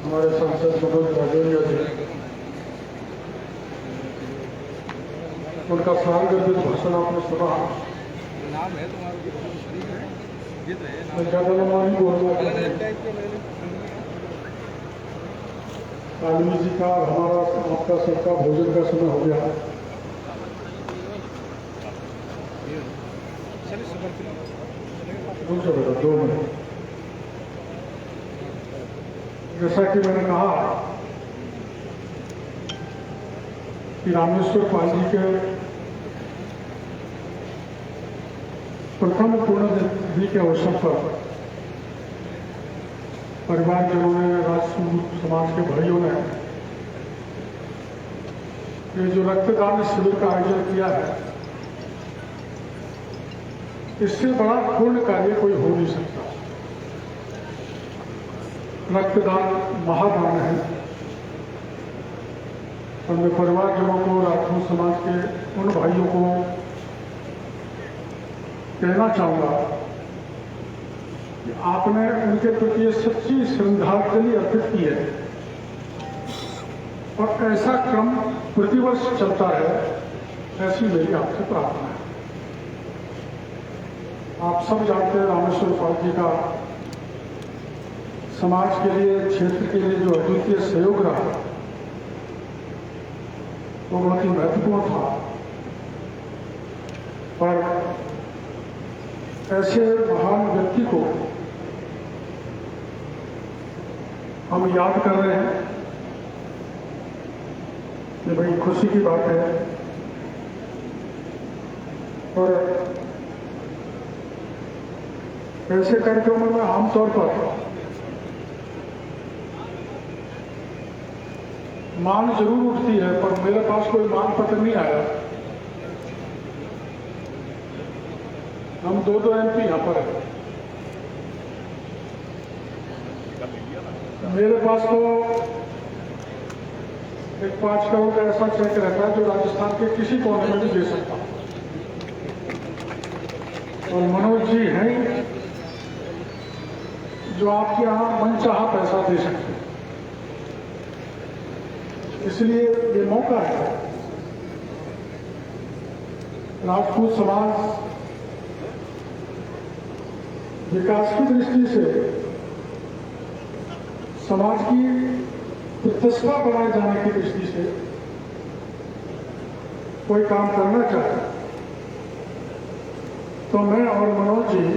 हमारे सांसद मनोज राजौरिया जी, उनका स्वागत भाषण आपने सुना। नाम है तुम्हारा, मैं ज़्यादा लंबा नहीं बोलूँगा। आदमी जी का हमारा आपका सबका भोजन का समय हो गया। रुक जाओ बेटा, 2 मिनट। जैसा कि मैंने कहा कि रामेश्वर पाल जी के प्रथम पुण्यतिथि के अवसर पर परिवारजनों ने, राजपूत समाज के भाइयों ने ये जो रक्तदान शिविर का आयोजन किया है, इससे बड़ा पूर्ण कार्य कोई हो नहीं सकता। रक्तदान महादान है और मैं परिवारजनों को, राजपूत समाज के उन भाइयों को कहना चाहूंगा कि आपने उनके प्रति ये सच्ची श्रद्धांजलि अर्पित की है और ऐसा क्रम प्रतिवर्ष चलता है, ऐसी मेरी आपसे प्रार्थना है। आप सब जानते हैं रामेश्वर पाल जी का समाज के लिए, क्षेत्र के लिए जो अद्वितीय सहयोग रहा वो बहुत ही महत्वपूर्ण था। पर ऐसे महान व्यक्ति को हम याद कर रहे हैं, ये बड़ी खुशी की बात है। और ऐसे कार्यक्रमों में आमतौर पर मांग जरूर उठती है, पर मेरे पास कोई मांग पत्र नहीं आया। हम 2 MP यहाँ पर है। मेरे पास तो एक 5 करोड़ का ऐसा चेक रहता है जो राजस्थान के किसी कोने में भी दे सकता। और मनोज जी हैं जो आपके यहाँ मनचाहा पैसा दे सकते हैं। इसलिए ये मौका है राजपूत समाज विकास की दृष्टि से, समाज की प्रतिष्ठा बढ़ाए जाने की दृष्टि से कोई काम करना चाहे तो मैं और मनोज जी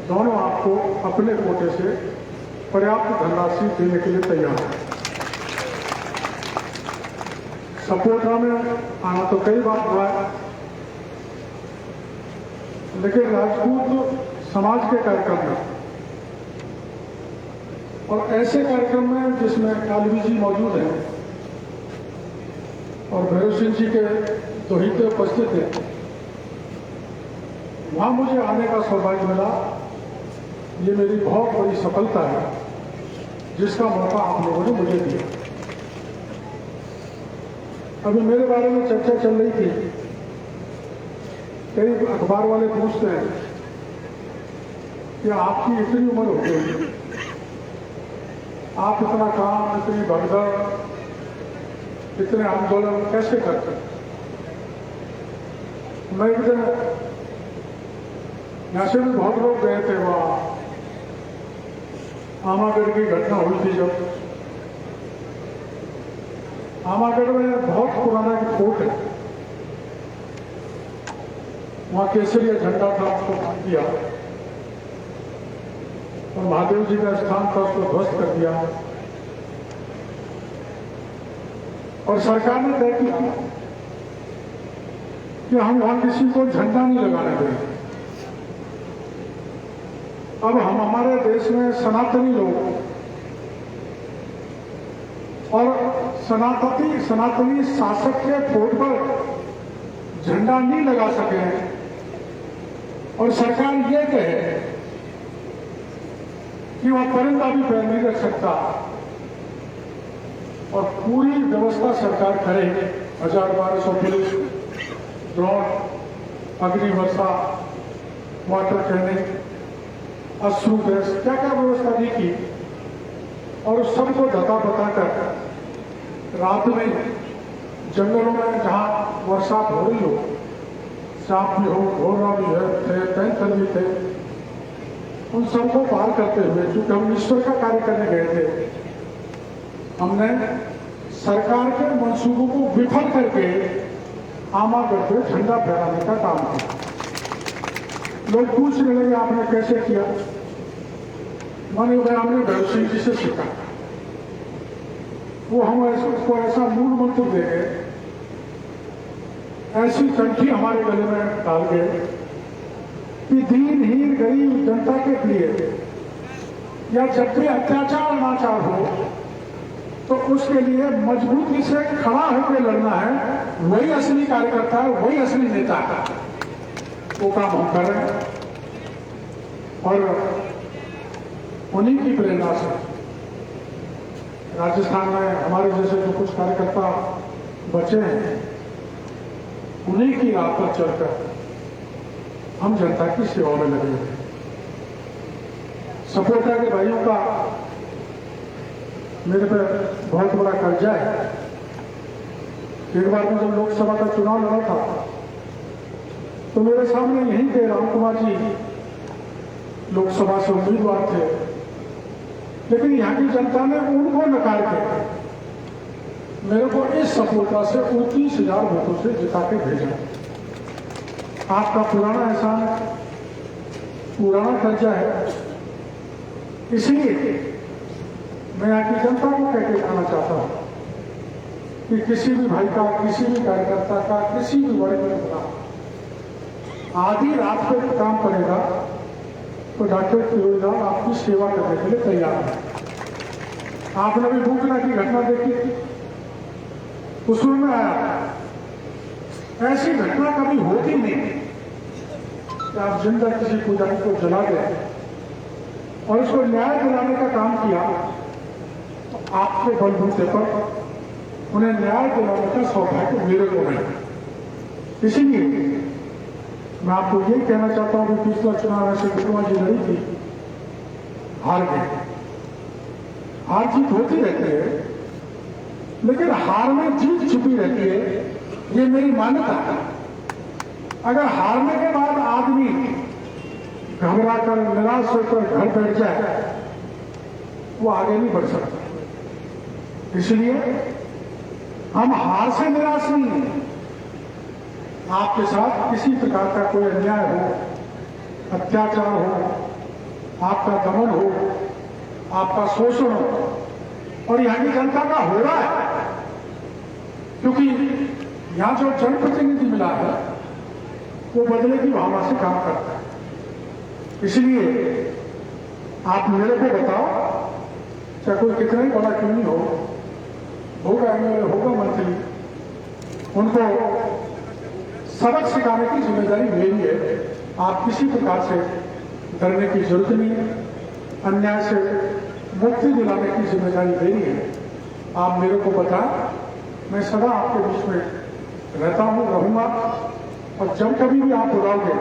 दोनों आपको अपने कोटे से पर्याप्त धनराशि देने के लिए तैयार हैं। सपोर्टा में आना तो कई बार हुआ है, लेकिन राजपूत समाज के कार्यक्रम में और ऐसे कार्यक्रम में जिसमें कालवी जी मौजूद हैं और भैरव सिंह जी के दोहिते उपस्थित हैं, वहां मुझे आने का सौभाग्य मिला। ये मेरी बहुत बड़ी सफलता है जिसका मौका आप लोगों ने मुझे दिया। अभी मेरे बारे में चर्चा चल रही थी, कई अखबार वाले पूछते हैं कि आपकी इतनी उम्र हो गई, आप इतना काम, इतनी भगदड़, इतने आंदोलन कैसे करते? मैं एक दिन यहाँ से भी बहुत लोग गए थे, वहाँ आमागढ़ की घटना हुई थी। जब आमागढ़ में बहुत पुराना एक फोर्ट है, वहां केसरिया झंडा था, उसको काट दिया और महादेव जी का स्थान था, उसको ध्वस्त कर दिया। और सरकार ने तय किया कि हम वहां किसी को झंडा नहीं लगाने देंगे। अब हम हमारे देश में सनातनी लोग और सनातनी शासक के फोर्ट पर झंडा नहीं लगा सके और सरकार ये कहे कि वह परिंदा भी पैर नहीं रख सकता और पूरी व्यवस्था सरकार करे, 1200 पुलिस, ड्रोन, अग्नि वर्षा, वाटर कैनिंग, अश्रु गैस, क्या क्या व्यवस्था दी की, और उस सबको धक्का बताकर रात में जंगलों में जहाँ बरसात हो रही हो, सांप भी हो, घोड़ा भी है, पैंथर भी थे, उन सबको पार करते हुए, चूंकि हम ईश्वर का कार्य करने गए थे, हमने सरकार के मंसूबों को विफल करके आमागढ़ पे झंडा फहराने का काम किया। लोग पूछने लगे आपने कैसे किया? माने भाई हमने भैरव सिंह जी से सीखा। वो हम उसको ऐसा मूल मंत्र दे गए, ऐसी कंठी हमारे गले में डाल गए कि दीनहीन गरीब जनता के लिए या जब भी अत्याचार अनाचार हो तो उसके लिए मजबूती से खड़ा होकर लड़ना है। वही असली कार्यकर्ता है, वही असली नेता है। वो काम हम कर रहे हैं और उन्हीं की प्रेरणा से राजस्थान में हमारे जैसे जो कुछ कार्यकर्ता बचे हैं, उन्हीं की राह पर चलकर हम जनता की सेवा में लगे हुए हैं। सपोर्टा के भाइयों का मेरे पे बहुत बड़ा कर्जा है। एक बार में जब लोकसभा का चुनाव लड़ा था तो मेरे सामने यहीं के राम कुमार जी लोकसभा से उम्मीदवार थे, लेकिन यहाँ की जनता ने उनको नकार के मेरे को इस सफलता से 29,000 वोटों से जिता के भेजा। आपका पुराना एहसान है, पुराना कर्जा है। इसलिए मैं यहाँ की जनता को कह के कहना चाहता हूँ कि किसी भी भाई का, किसी भी कार्यकर्ता का, किसी भी वर्ग का आधी रात पर काम करेगा तो डॉक्टर किरोड़ीलाल आपकी सेवा करने के लिए तैयार है। आपने भी भूखना की घटना देखी थी, उसमें में आया ऐसी घटना कभी होती नहीं कि आप जिंदा किसी पुजारी को जला गए और उसको न्याय दिलाने का काम किया, तो आपके बलबूते पर उन्हें न्याय दिलाने का सौभाग्य मेरे को है। इसीलिए मैं आपको यही कहना चाहता हूं कि पिछला चुनाव ऐसे विक्रमा जी लड़ी थी, हार गए। हार जीत होती रहती है, लेकिन हार में जीत छुपी रहती है, ये मेरी मान्यता है। अगर हारने के बाद आदमी घबरा कर, निराश होकर घर बैठ जाए, वो आगे नहीं बढ़ सकता। इसलिए हम हार से निराश नहीं हैं। आपके साथ किसी प्रकार का कोई अन्याय हो, अत्याचार हो, आपका दमन हो, आपका शोषण हो, और यहाँ की जनता का हो रहा है, क्योंकि यहाँ जो जनप्रतिनिधि मिला है वो बदले की भावना से काम करता है। इसलिए आप मेरे को बताओ, चाहे कोई कितना ही बड़ा क्यों नहीं हो, होगा एमएलए, होगा मंत्री, उनको सबक सिखाने की जिम्मेदारी मेरी है। आप किसी प्रकार से डरने की जरूरत नहीं है। अन्याय से मुक्ति दिलाने की जिम्मेदारी मेरी है। आप मेरे को बताएं, मैं सदा आपके बीच में रहता हूं, रहूंगा, और जब कभी भी आप बुलाओगे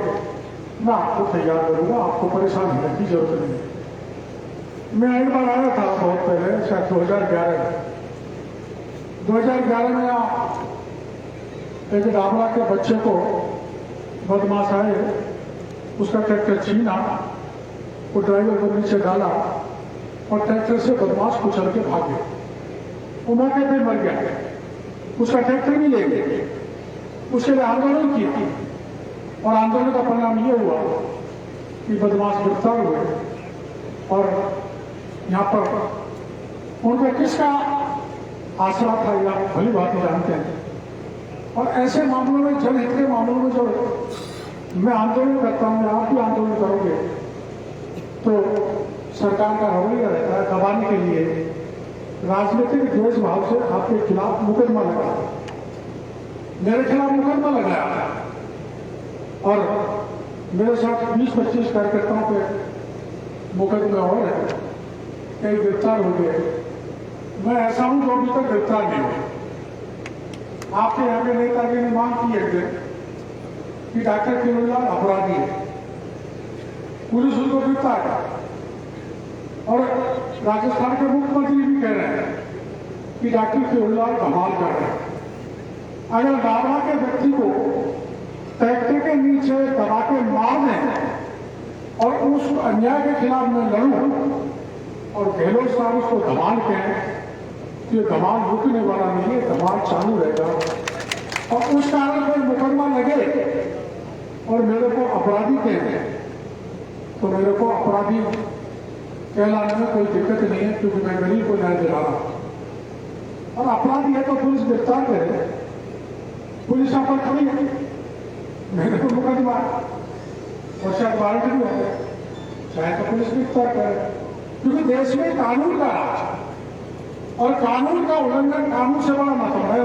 मैं आपको तैयार करूंगा। आपको परेशान होने की जरूरत नहीं है। मैं एक बार आया था बहुत पहले, शायद 2011 में यहाँ एक डाबला के बच्चे को बदमाश आए, उसका ट्रैक्टर छीना, वो ड्राइवर को नीचे डाला और ट्रैक्टर से बदमाश कुचल के भागे। वो मौके पे मर गया, उसका ट्रैक्टर भी ले गए। उसके लिए आंदोलन किया और आंदोलन का परिणाम ये हुआ कि बदमाश गिरफ्तार हुए और यहाँ पर उनको किसका आसरा था या भली बात जानते हैं। और ऐसे मामलों में, जनहित के मामलों में जब मैं आंदोलन करता हूँ या आप भी आंदोलन करोगे तो सरकार का रवैया रहता है दबाने के लिए, राजनीतिक द्वेष भाव से आपके खिलाफ मुकदमा लगाया। मेरे खिलाफ मुकदमा लगाया और मेरे साथ 20-25 कार्यकर्ताओं पे मुकदमे और हैं, कई गिरफ्तार हो गए। मैं ऐसा हूं जो अभी तक गिरफ्तार नहीं हुआ। आपके यहाँ के नेताजी ने मांग की है कि डॉक्टर किरोड़ीलाल अपराधी है, पुलिस उसको गिरफ्तार है। और राजस्थान के मुख्यमंत्री भी कह रहे हैं कि डॉक्टर केजरीवाल कमाल कर रहे हैं। अगर बाबा के व्यक्ति को ट्रैक्टर के नीचे दबा के मार दें और उस अन्याय के खिलाफ मैं लड़ूं और गहलोत साहब उसको धमाल कहें, तो ये धमाल रुकने वाला नहीं है, धमाल चालू रहेगा। और उस कारण कोई मुकदमा लगे और मेरे को अपराधी कहें तो मेरे को अपराधी कहलाने में कोई दिक्कत नहीं है, क्योंकि मैं गरीब को न्याय दिला रहा हूं। और अपराधी है तो पुलिस गिरफ्तार करे, पुलिस यहाँ पर खड़ी है, मेरे को मुकदमा और शायद वारंट भी है, चाहे तो पुलिस गिरफ्तार करे, क्योंकि देश में कानून का राज है और कानून का उल्लंघन कानून से बड़ा मतलब है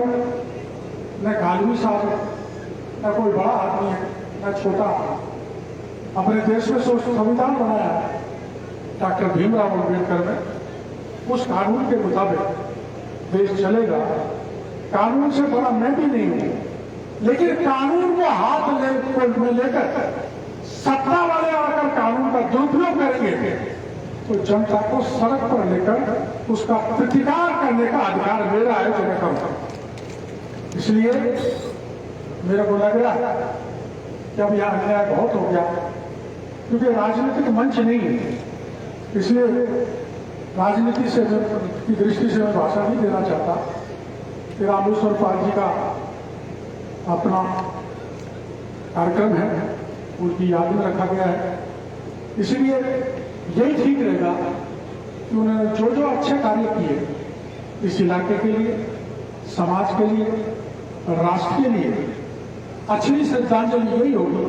न कानूनी साहब है, न कोई बड़ा आदमी है, न छोटा आदमी। अपने देश में संविधान बनाया है डॉक्टर भीमराव अम्बेडकर ने, उस कानून के मुताबिक देश चलेगा। कानून से बड़ा मैं भी नहीं हूं, लेकिन कानून को हाथ में लेकर सत्ता वाले आकर कानून का दुरुपयोग करेंगे तो जनता को सड़क पर लेकर उसका प्रतिकार करने का अधिकार मेरा है, जो मैं करूंगा। इसलिए मेरे को लग रहा है कि अब यह अन्याय बहुत हो गया, क्योंकि राजनीतिक मंच नहीं है, इसलिए राजनीति से की दृष्टि से मैं भाषण नहीं देना चाहता। कि रामेश्वर पाल जी का अपना कार्यक्रम है, उनकी याद में रखा गया है, इसलिए यही ठीक रहेगा कि उन्होंने जो जो अच्छे कार्य किए इस इलाके के लिए, समाज के लिए, राष्ट्र के लिए, अच्छी श्रद्धांजलि यही होगी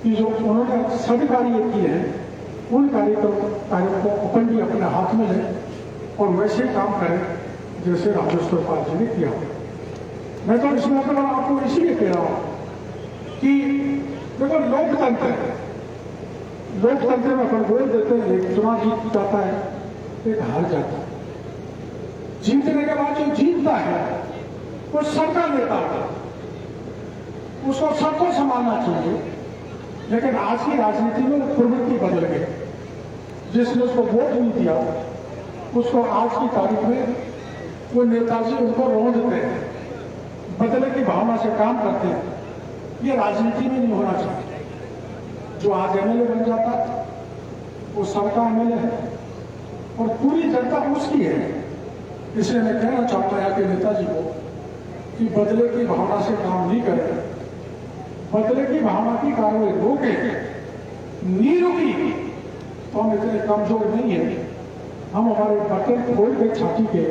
कि जो उन्होंने सभी कार्य किए हैं उन कार्यों को अपन भी अपने हाथ में लें और वैसे काम करें जैसे रामेश्वर पाल जी ने किया। मैं तो इस मौके पर आपको इसीलिए कह रहा हूं कि देखो लोकतंत्र है, लोकतंत्र में अपन बोल देते हैं एक चुनाव जीत जाता है, एक हार जाता है। जीतने के बाद जो जीतता है वो सबका नेता होता है, उसको सबको संभालना चाहिए। लेकिन आज की राजनीति में प्रवृत्ति बदल गई, जिसने उसको वोट नहीं दिया उसको आज की तारीख में वो नेताजी उनको रोंदते हैं, बदले की भावना से काम करते हैं। ये राजनीति में नहीं होना चाहिए। जो आज एमएलए बन जाता है वो सबका एमएलए है और पूरी जनता उसकी है। इसलिए मैं कहना चाहता है कि नेताजी को कि बदले की भावना से काम नहीं करें, बदले की भावना की कार्रवाई रोकें, नहीं रुकी तो हम इतने कमजोर नहीं है। हम हमारे बटन खोल के छाती के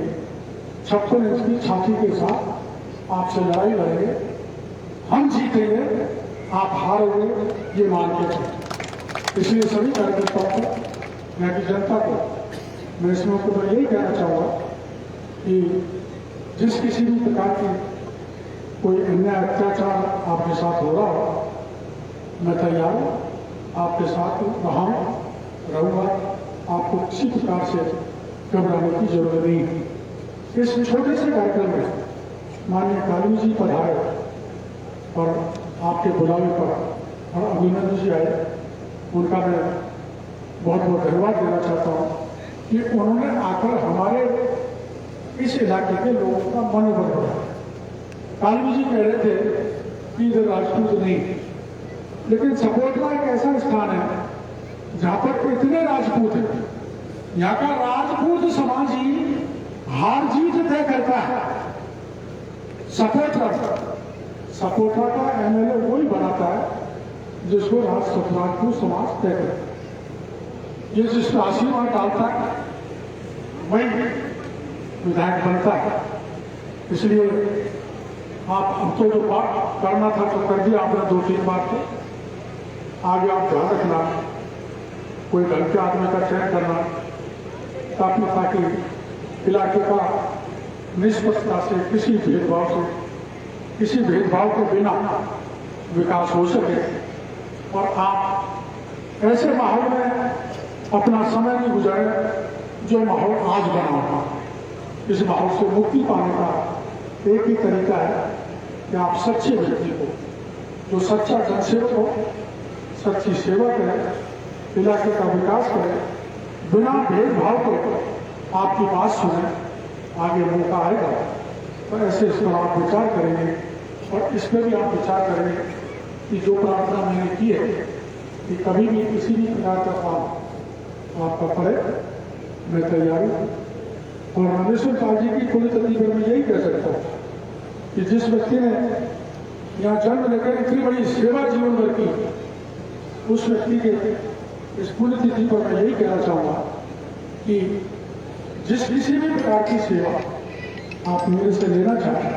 56 इंच की छाती के साथ आपसे लड़ाई लड़ेंगे, हम जीतेंगे, आप हारोगे, ये मान के चलते। इसलिए सभी कार्यकर्ताओं को, यहाँ की जनता को मैं इस मौके पर यही कहना चाहूँगा कि जिस किसी भी प्रकार की कोई अन्याय अत्याचार आपके साथ हो रहा हो, मैं तैयार हूँ, आपके साथ रहूँगा। आपको किसी प्रकार से घबराने की जरूरत नहीं है। इस छोटे से कार्यक्रम में माननीय कालू जी पधारे और आपके बुलावे पर और अभिनंदन जी आए, उनका मैं बहुत बहुत धन्यवाद देना चाहता हूँ कि उन्होंने आकर हमारे इस इलाके के लोगों का मनोबल बढ़ाया। कालू जी कह रहे थे कि इधर राजपूत नहीं, लेकिन सपोटरा एक ऐसा स्थान है जहां पर इतने राजपूत हैं। यहाँ का राजपूत समाज ही हार जीत तय करता है। सपोटरा का एमएलए वही बनाता है जिसको राजपूत समाज तय करता है। ये जिस राशि वहां डालता है वही विधायक बनता है। इसलिए आप अब तो जो बात करना था तो कर दिया आपने 2-3 बार। तो आगे आप ध्यान रखना, कोई ढंग के आदमी का चयन करना ताकि इलाके का निष्पक्षता से किसी भेदभाव के बिना विकास हो सके और आप ऐसे माहौल में अपना समय नहीं गुजारे जो माहौल आज बना हुआ। इस माहौल से मुक्ति पाने का एक ही तरीका है कि आप सच्चे व्यक्ति को, जो सच्चा जनसेवक हो, सच्ची सेवा करें, इलाके का विकास करें, बिना भेदभाव के आपकी बात सुने, आगे मौका आएगा तो ऐसे इस पर आप विचार करेंगे और इस पर भी आप विचार करेंगे कि जो प्रार्थना मैंने की है कि कभी भी किसी भी प्रकार का काम आपका पड़े, मैं तैयार हूँ। और रामेश्वर पाल जी की कुल तकरीबन में यही कह सकता हूँ कि जिस व्यक्ति ने यहाँ जन्म लेकर इतनी बड़ी सेवा जीवन भर की, उस व्यक्ति के इस पुण्यतिथि पर मैं यही कहना चाहूँगा कि जिस किसी भी प्रकार की सेवा आप मेरे से लेना चाहें,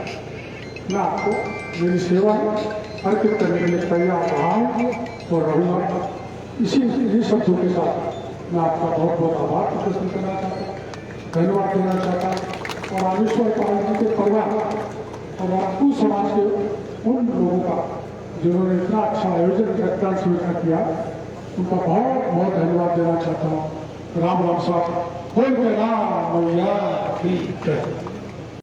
मैं आपको मेरी सेवा अर्पित करने के लिए तैयार रहा हूँ और रहूँगा। इसी शब्दों के साथ मैं आपका बहुत बहुत आभार प्रदर्शन करना चाहता हूँ, धन्यवाद देना चाहता हूँ। और रामेश्वर पाल जी के परिवार और राजपूत समाज के उन लोगों का जिन्होंने इतना अच्छा आयोजन रक्तदान शिविर का किया, उनका बहुत बहुत धन्यवाद देना चाहता हूँ। राम राम साहब, बोल के राम मैया की जय।